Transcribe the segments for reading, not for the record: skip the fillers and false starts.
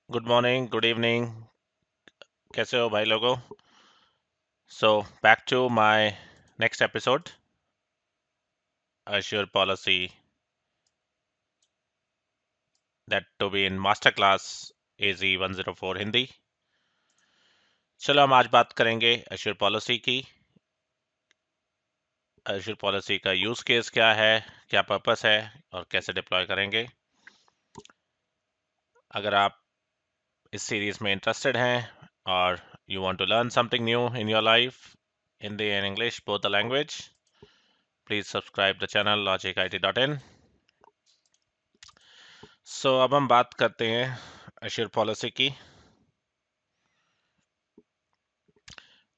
Good morning, good evening. कैसे हो भाई लोगों? So back to my next episode, Azure policy, that to be in master class AZ 104 Hindi. चलो हम आज बात करेंगे अश्योर पॉलिसी की। अश्योर पॉलिसी का यूज केस क्या है, क्या पर्पस है और कैसे डिप्लॉय करेंगे। अगर आप इस सीरीज में इंटरेस्टेड हैं और you want to learn something new in your life, Hindi and English both the language, please subscribe the channel logicit.in। So अब हम बात करते हैं अश्योर पॉलिसी की।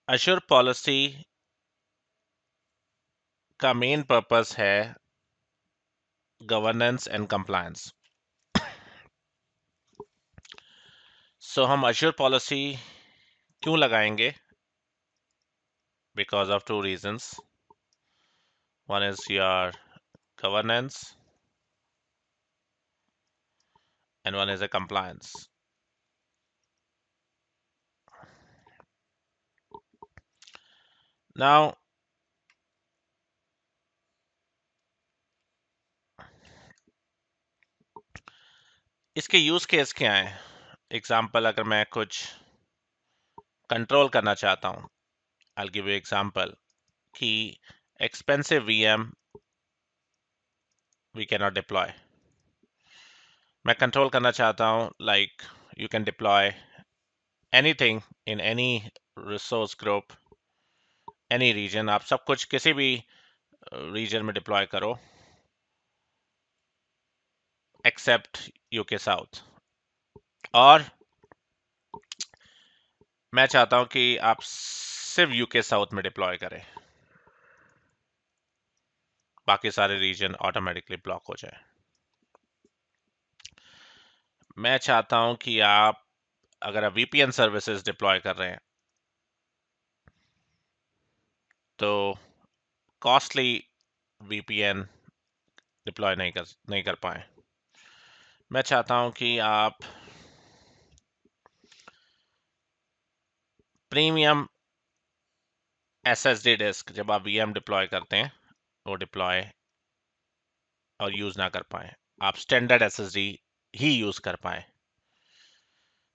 अश्योर पॉलिसी का मेन पर्पस है गवर्नेंस एंड कंप्लायंस। सो हम अश्योर पॉलिसी क्यों लगाएंगे? Because of two reasons. One is your governance and one is a compliance. Now इसके यूज केस क्या हैं? एग्जाम्पल, अगर मैं कुछ कंट्रोल करना चाहता हूँ, आई गिव यू एग्जाम्पल कि expensive VM we can not deploy. मैं कंट्रोल करना चाहता हूँ, like you can deploy anything in any resource group, any region. आप सब कुछ किसी भी रीजन में डिप्लॉय करो एक्सेप्ट यूके साउथ। और मैं चाहता हूं कि आप सिर्फ यूके साउथ में डिप्लॉय करें, बाकी सारे रीजन ऑटोमेटिकली ब्लॉक हो जाए। मैं चाहता हूं कि आप, अगर आप VPN सर्विसेज डिप्लॉय कर रहे हैं तो कॉस्टली VPN डिप्लॉय नहीं कर पाए। मैं चाहता हूं कि आप प्रीमियम SSD डिस्क, जब आप VM डिप्लॉय करते हैं, वो डिप्लॉय और यूज ना कर पाए, आप स्टैंडर्ड SSD ही यूज कर पाए।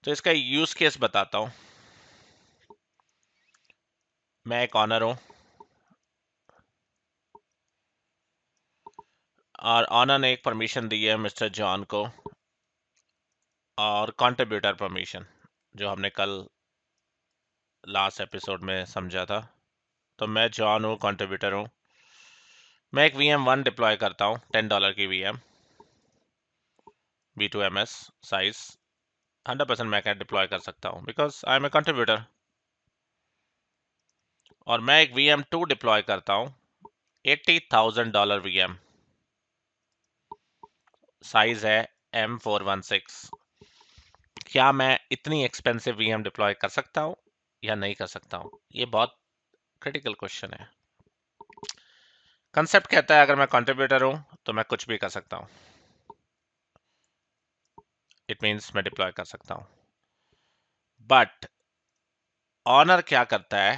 तो इसका यूज केस बताता हूं। मैं एक ऑनर हूं और ऑनर ने एक परमिशन दी है मिस्टर जॉन को, और कंट्रीब्यूटर परमिशन, जो हमने कल लास्ट एपिसोड में समझा था। तो मैं जॉन हूं, कंट्रीब्यूटर हूं। मैं एक VM1 डिप्लॉय करता हूं, $10 की VM, B2MS साइज। 100% मैं क्या डिप्लॉय कर सकता हूं because I am a contributor. और मैं एक VM2 डिप्लॉय करता हूं, $80,000 VM, साइज है M416। क्या मैं इतनी एक्सपेंसिव VM डिप्लॉय कर सकता हूं या नहीं कर सकता हूं? ये बहुत क्रिटिकल क्वेश्चन है। कंसेप्ट कहता है अगर मैं कंट्रीब्यूटर हूं तो मैं कुछ भी कर सकता हूं। इट मींस मैं डिप्लॉय कर सकता हूं। बट ऑनर क्या करता है?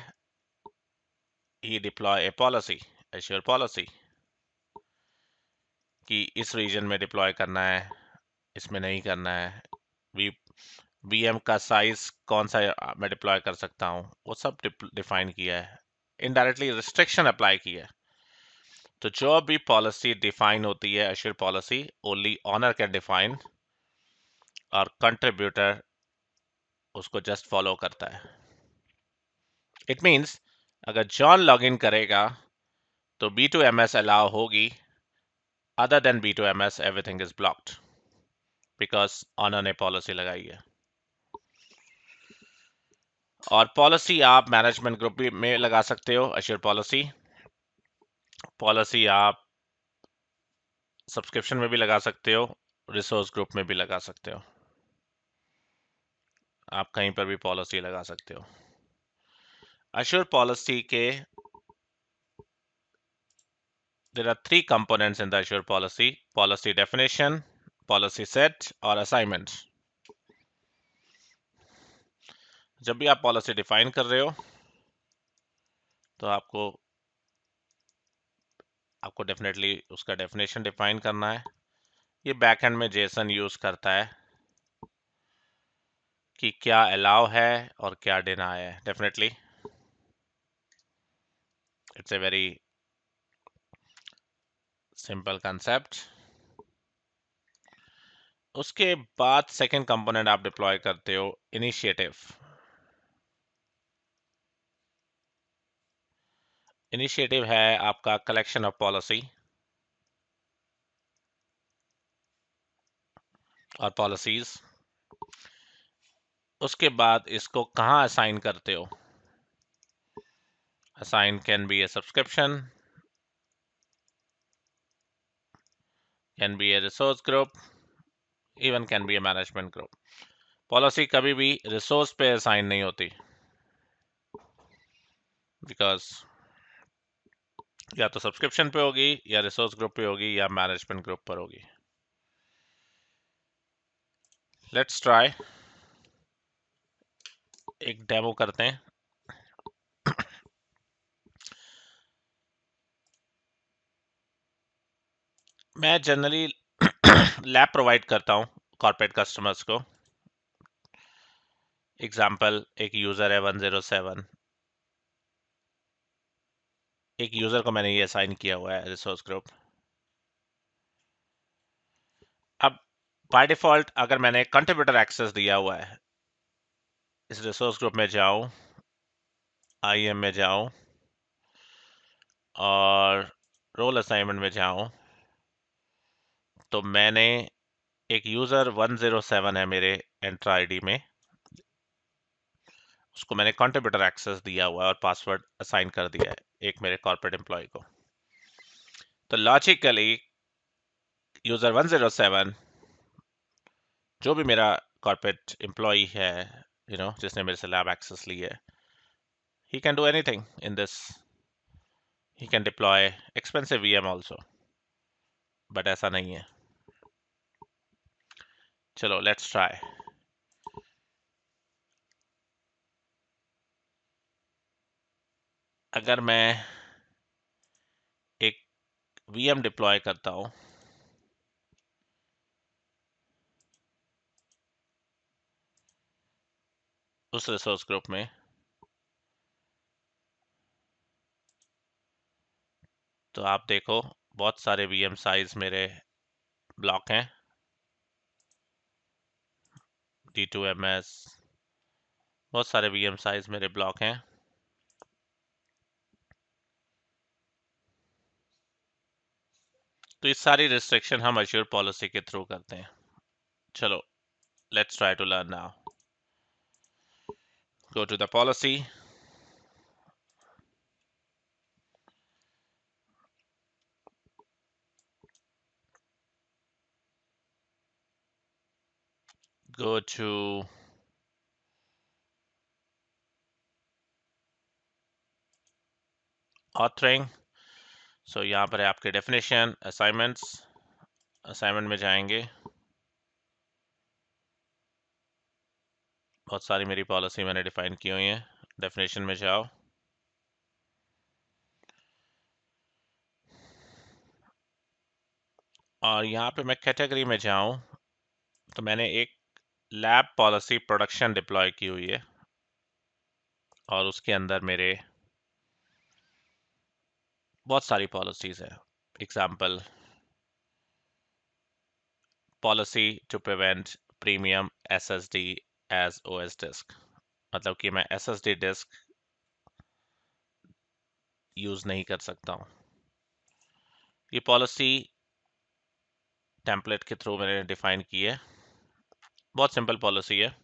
He deploy a policy, assure policy, कि इस रीजन में डिप्लॉय करना है, इसमें नहीं करना है। वी VM का साइज कौन सा मैं डिप्लॉय कर सकता हूं, वो सब डिफाइन किया है। इनडायरेक्टली रिस्ट्रिक्शन अप्लाई की है। तो जो भी पॉलिसी डिफाइन होती है Azure policy, only owner can define, और कंट्रीब्यूटर उसको जस्ट फॉलो करता है। इट मींस अगर जॉन लॉगिन करेगा तो B2MS अलाउ होगी, other than B2MS everything is blocked, because owner ने पॉलिसी लगाई है। और पॉलिसी आप मैनेजमेंट ग्रुप में लगा सकते हो, अश्योर पॉलिसी। पॉलिसी आप सब्सक्रिप्शन में भी लगा सकते हो, रिसोर्स ग्रुप में भी लगा सकते हो, आप कहीं पर भी पॉलिसी लगा सकते हो। अश्योर पॉलिसी के there are three components in the Azure policy: policy definition, policy set और assignment। जब भी आप पॉलिसी डिफाइन कर रहे हो तो आपको डेफिनेटली उसका डेफिनेशन डिफाइन करना है। ये बैकएंड में जेसन यूज करता है कि क्या अलाउ है और क्या डिनाई है। Definitely it's a very simple concept. उसके बाद सेकंड कंपोनेंट आप डिप्लॉय करते हो इनिशिएटिव। इनिशिएटिव है आपका कलेक्शन ऑफ पॉलिसी और पॉलिसीज। उसके बाद इसको कहाँ असाइन करते हो? Assign can be A subscription, can be A resource group, even can be A management group. Policy कभी भी रिसोर्स पे असाइन नहीं होती, बिकॉज या तो सब्सक्रिप्शन पे होगी या रिसोर्स ग्रुप पे होगी या मैनेजमेंट ग्रुप पर होगी। लेट्स ट्राई, एक डेमो करते हैं। मैं जनरली लैब प्रोवाइड करता हूँ कॉर्पोरेट कस्टमर्स को। एग्जाम्पल, एक यूजर है 107, एक यूजर को मैंने ये असाइन किया हुआ है रिसोर्स ग्रुप। अब बाय डिफॉल्ट अगर मैंने कंट्रीब्यूटर एक्सेस दिया हुआ है, इस रिसोर्स ग्रुप में जाऊं, आईएम में जाऊं और रोल असाइनमेंट में जाऊं, तो मैंने एक यूजर 107 है मेरे एंटर आईडी में, उसको मैंने कंट्रीब्यूटर एक्सेस दिया हुआ है और पासवर्ड असाइन कर दिया है एक मेरे कॉर्पोरेट एम्प्लॉय को। तो लॉजिकली यूजर 107 जो भी मेरा कॉर्पोरेट एम्प्लॉय है, जिसने मेरे से लैब एक्सेस ली है, he can do anything in this. He can deploy expensive VM also, but ऐसा नहीं है। चलो लेट्स ट्राई। अगर मैं एक VM डिप्लॉय करता हूँ, उस रिसोर्स ग्रुप में, तो आप देखो बहुत सारे VM साइज मेरे ब्लॉक हैं, D2MS, बहुत सारे VM साइज मेरे ब्लॉक हैं। तो इस सारी रिस्ट्रिक्शन हम अश्योर पॉलिसी के थ्रू करते हैं। चलो let's try to learn now. Go to the policy, go to authoring। So यहाँ पर है आपके डेफिनेशन, असाइनमेंट्स। असाइनमेंट में जाएंगे, बहुत सारी मेरी पॉलिसी मैंने डिफाइन की हुई है। डेफिनेशन में जाओ, और यहाँ पे मैं कैटेगरी में जाऊँ तो मैंने एक लैब पॉलिसी प्रोडक्शन डिप्लॉय की हुई है, और उसके अंदर मेरे बहुत सारी पॉलिसीज है। Example, policy to prevent premium SSD as OS disk, मतलब कि मैं SSD डिस्क यूज नहीं कर सकता हूँ। ये पॉलिसी टेम्पलेट के थ्रू मैंने डिफाइन की है, बहुत सिंपल पॉलिसी है।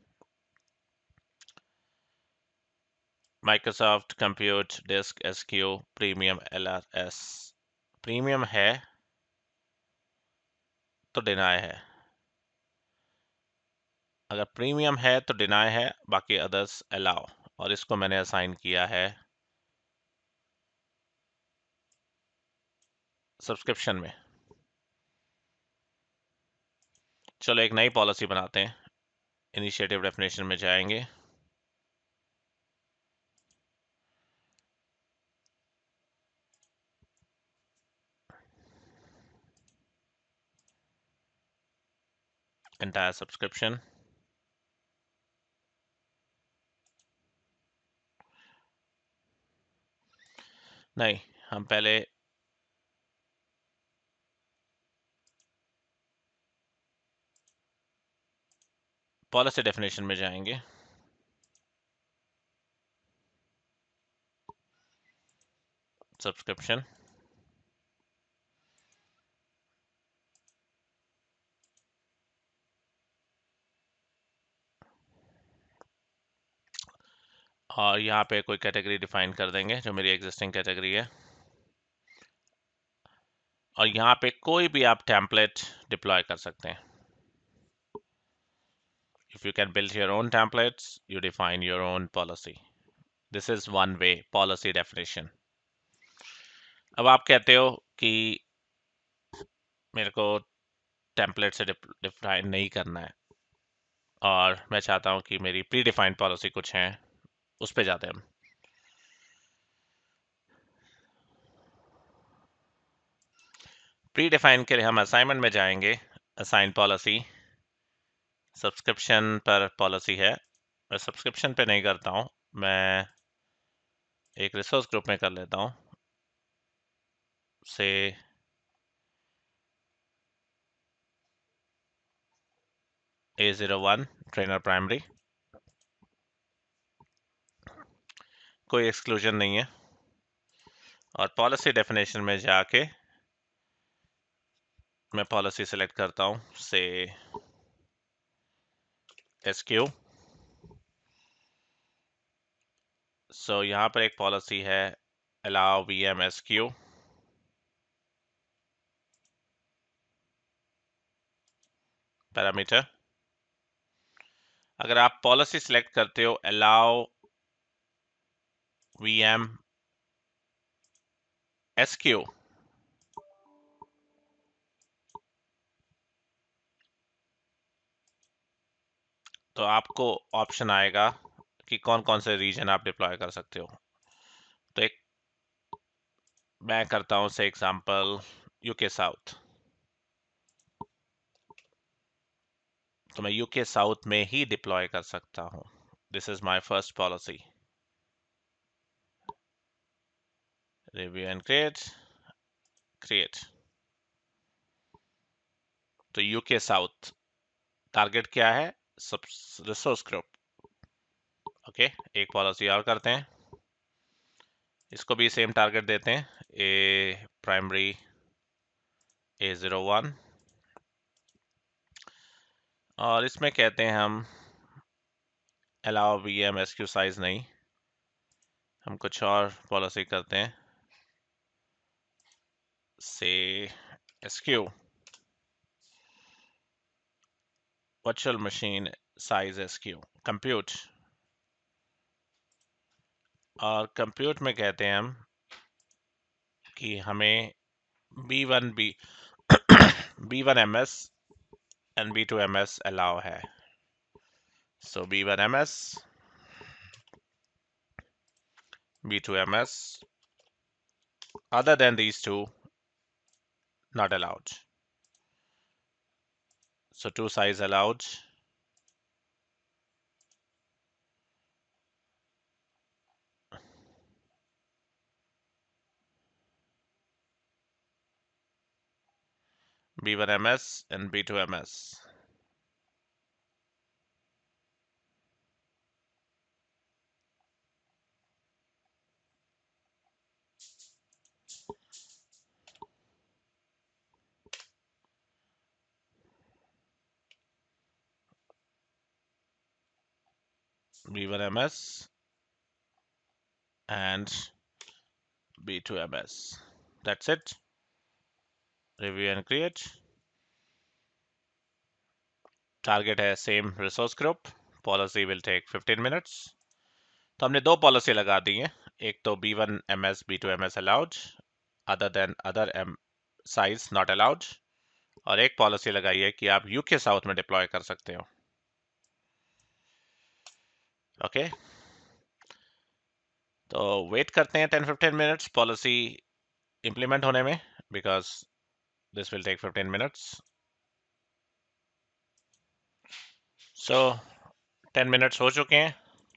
Microsoft compute disk SQ premium LRS, premium है तो डिनाई है, अगर प्रीमियम है तो डिनाई है, बाकी अदर्स अलाउ। और इसको मैंने असाइन किया है सब्सक्रिप्शन में। चलो एक नई पॉलिसी बनाते हैं। इनिशिएटिव डेफिनेशन में जाएंगे, entire subscription. नहीं, हम पहले पॉलिसी डेफिनेशन में जाएंगे। सब्सक्रिप्शन, और यहाँ पे कोई कैटेगरी डिफाइन कर देंगे जो मेरी एग्जिस्टिंग कैटेगरी है, और यहाँ पे कोई भी आप टेम्पलेट डिप्लॉय कर सकते हैं। If you can build your own templates, you define your own policy. This is one way policy definition. अब आप कहते हो कि मेरे को टेम्पलेट से डिफाइन नहीं करना है और मैं चाहता हूँ कि मेरी प्री डिफाइंड पॉलिसी कुछ है, उस पे जाते हैं हम। प्री डिफाइन के लिए हम असाइनमेंट में जाएंगे। असाइन पॉलिसी, सब्सक्रिप्शन पर पॉलिसी है, मैं सब्सक्रिप्शन पे नहीं करता हूँ, मैं एक रिसोर्स ग्रुप में कर लेता हूँ से A01 ट्रेनर प्राइमरी, कोई एक्सक्लूजन नहीं है। और पॉलिसी डेफिनेशन में जाके मैं पॉलिसी सेलेक्ट करता हूँ से SQ। सो यहाँ पर एक पॉलिसी है allow VM SQ, पैरामीटर। अगर आप पॉलिसी सिलेक्ट करते हो allow VM SQ, तो आपको ऑप्शन आएगा कि कौन कौन से रीजन आप डिप्लॉय कर सकते हो। तो एक मैं करता हूँ से एग्जांपल यूके साउथ, तो मैं यूके साउथ में ही डिप्लॉय कर सकता हूँ। This is my first policy. Review and create. तो यूके साउथ टारगेट क्या है? सब रिसोर्स ग्रुप। ओके, एक पॉलिसी और करते हैं, इसको भी सेम टारगेट देते हैं, ए प्राइमरी A01, और इसमें कहते हैं हम अलाउ VM SQ साइज नहीं, हम कुछ और पॉलिसी करते हैं से SQ virtual machine size SQ compute, और कंप्यूट में कहते हैं हम कि हमें B1 B1 MS and B2 MS allow है। सो B1 MS, B2 MS, other than these two not allowed. So two size allowed, B1 MS and B2 MS. B1 MS and B2 MS. That's it. Review and create. Target है same resource group, policy will take 15 minutes. तो हमने दो policy लगा दी है, एक तो B1 MS B2 MS allowed, other than other size not allowed, और एक पॉलिसी लगाई है कि आप यूके साउथ में डिप्लॉय कर सकते हो। ओके, तो वेट करते हैं 10-15 मिनट्स पॉलिसी इंप्लीमेंट होने में, because this will take 15 minutes. So 10 minutes हो चुके हैं,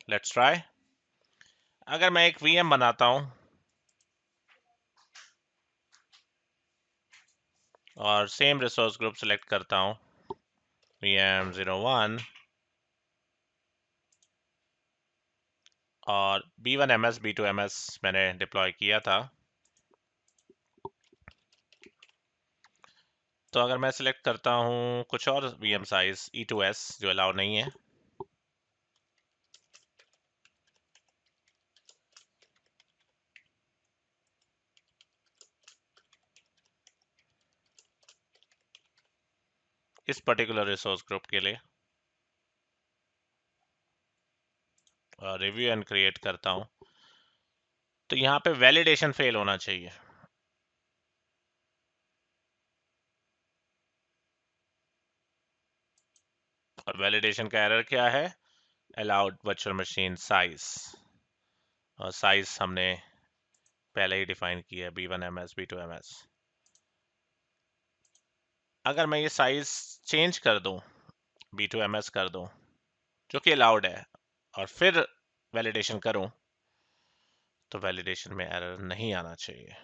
लेट्स ट्राई। अगर मैं एक वीएम बनाता हूं और सेम रिसोर्स ग्रुप सेलेक्ट करता हूं, VM01, और B1MS B2MS मैंने डिप्लॉय किया था, तो अगर मैं सिलेक्ट करता हूं कुछ और VM साइज E2S जो अलाउ नहीं है, इस पर्टिकुलर रिसोर्स ग्रुप के लिए, और रिव्यू एंड क्रिएट करता हूं, तो यहाँ पे वैलिडेशन फेल होना चाहिए। और वैलिडेशन का एरर क्या है? अलाउड वर्चुअल मशीन साइज, और साइज हमने पहले ही डिफाइन किया है, B1MS B2MS। अगर मैं ये साइज चेंज कर दूं, B2MS कर दूं, जो कि अलाउड है, और फिर वैलिडेशन करूं, तो वैलिडेशन में एरर नहीं आना चाहिए।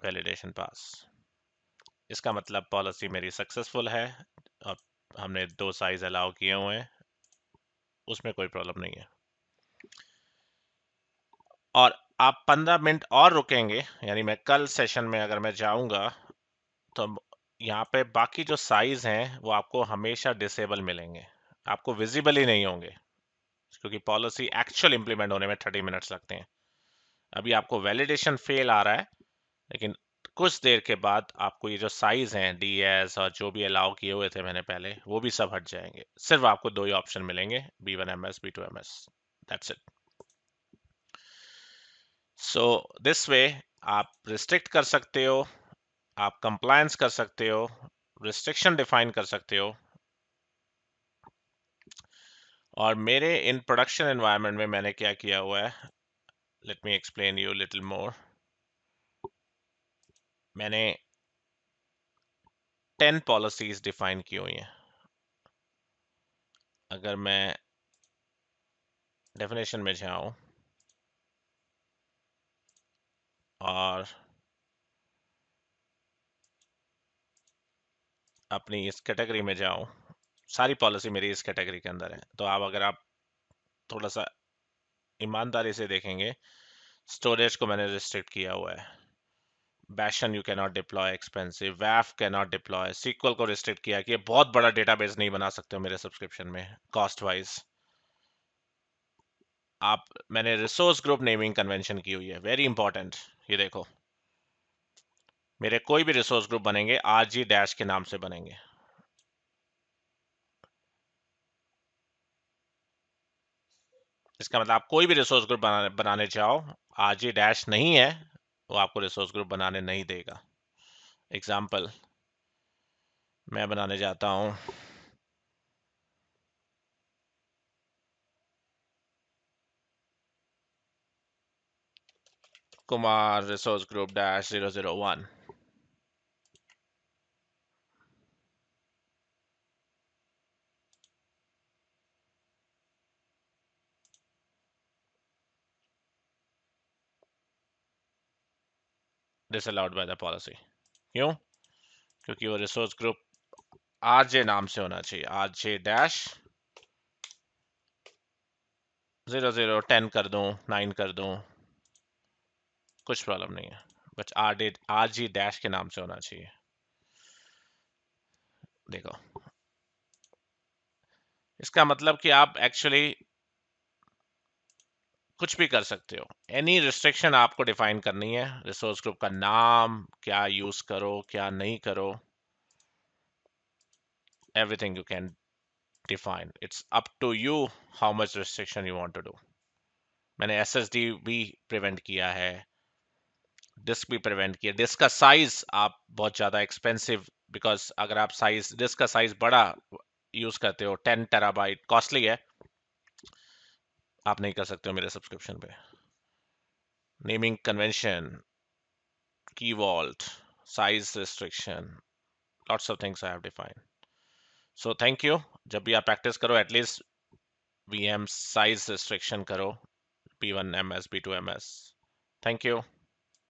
वैलिडेशन पास, इसका मतलब पॉलिसी मेरी सक्सेसफुल है, और हमने 2 साइज अलाउ किए हुए हैं, उसमें कोई प्रॉब्लम नहीं है। और आप 15 मिनट और रुकेंगे, यानी मैं कल सेशन में अगर मैं जाऊंगा, तो यहाँ पे बाकी जो साइज हैं वो आपको हमेशा डिसेबल मिलेंगे, आपको विजिबल ही नहीं होंगे, क्योंकि पॉलिसी एक्चुअल इंप्लीमेंट होने में 30 मिनट्स लगते हैं। अभी आपको वैलिडेशन फेल आ रहा है, लेकिन कुछ देर के बाद आपको ये जो साइज हैं DS और जो भी अलाउ किए हुए थे मैंने पहले, वो भी सब हट जाएंगे। सिर्फ आपको 2 ही ऑप्शन मिलेंगे, B1MS B2MS, that's it. So this way आप रिस्ट्रिक्ट कर सकते हो, आप कंप्लायंस कर सकते हो, रिस्ट्रिक्शन डिफाइन कर सकते हो। और मेरे इन प्रोडक्शन एनवायरनमेंट में मैंने क्या किया हुआ है, let me explain you little more. मैंने 10 पॉलिसीज डिफाइन की हुई हैं। अगर मैं डेफिनेशन में जाऊं और अपनी इस कैटेगरी में जाऊं, सारी पॉलिसी मेरी इस कैटेगरी के अंदर है, तो आप अगर आप थोड़ा सा ईमानदारी से देखेंगे, स्टोरेज को मैंने रिस्ट्रिक्ट किया हुआ है, bastion you can not deploy expensive, वैफ कैन नॉट डिप्लॉय, सीक्वल को रिस्ट्रिक्ट किया कि ये बहुत बड़ा डेटाबेस नहीं बना सकते हो मेरे सब्सक्रिप्शन में कॉस्ट वाइज। आप, मैंने रिसोर्स ग्रुप नेमिंग कन्वेंशन की हुई है, वेरी इंपॉर्टेंट। ये देखो, मेरे कोई भी रिसोर्स ग्रुप बनेंगे RG डैश के नाम से बनेंगे। इसका मतलब आप कोई भी रिसोर्स ग्रुप बनाने चाहो, RG डैश नहीं है, वो आपको रिसोर्स ग्रुप बनाने नहीं देगा। एग्जाम्पल, मैं बनाने जाता हूँ Kumar resource group dash 001। Disallowed by the policy. क्यों? क्योंकि वो रिसोर्स ग्रुप RJ नाम से होना चाहिए, RJ डैश 00 10 कर दूं, 9 कर दूं, कुछ प्रॉब्लम नहीं है, बस RG डैश के नाम से होना चाहिए। देखो, इसका मतलब कि आप एक्चुअली कुछ भी कर सकते हो, एनी रिस्ट्रिक्शन आपको डिफाइन करनी है, रिसोर्स ग्रुप का नाम क्या यूज करो क्या नहीं करो, everything you can define, it's up to you how much restriction you want to do. मैंने SSD भी प्रिवेंट किया है, डिस्क भी प्रिवेंट किया। डिस्क का साइज आप बहुत ज्यादा एक्सपेंसिव, बिकॉज अगर आप साइज, डिस्क का साइज बड़ा यूज करते हो, 10 TB कॉस्टली है, आप नहीं कर सकते हो मेरे सब्सक्रिप्शन पे। Naming convention, key vault, size restriction, lots of things I have defined. So thank you. जब भी आप प्रैक्टिस करो एटलीस्ट वीएम साइज रिस्ट्रिक्शन करो, P1 MS, P2 MS. Thank you.